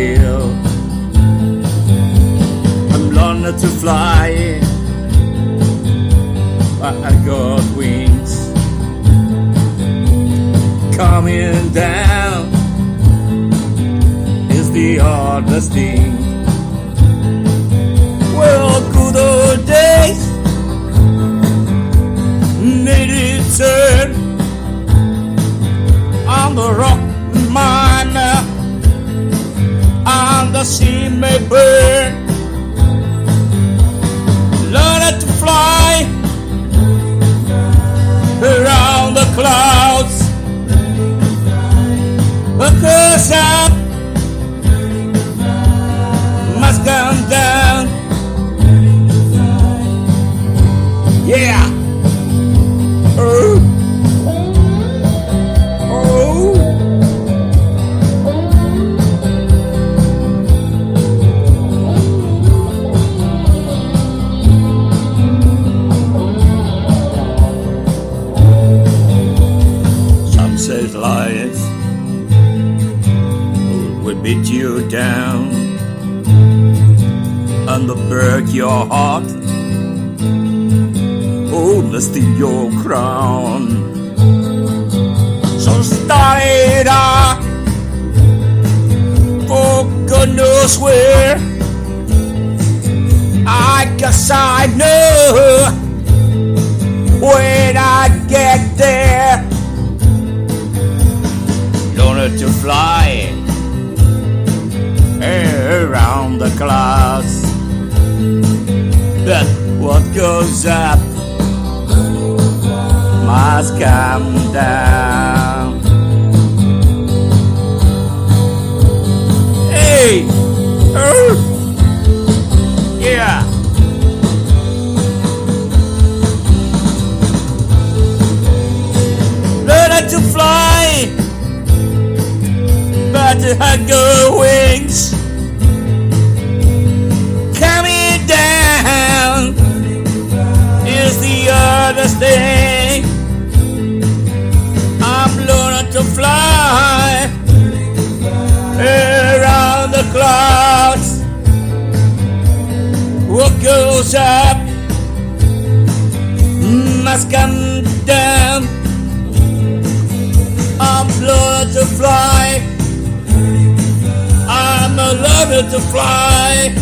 feel. I'm learning to fly. I got wings coming down is the hardest thing. Well, good old days made it turn on the rock miner, and the sea may burn. Learn to fly around the clouds, because I must come down. Yeah. Oh. Oh. Some say lies will beat you down and break your heart. Oh, steal your crown. So start it up, for God knows where. I guess I know when I get there. Learn to fly around the clouds, but what goes up must come down. Hey! Yeah! Learn to fly, but I got wings coming down is the hardest thing. I'm learning to fly around the clouds. What goes up must come down. I'm learning to fly. I'm learning to fly.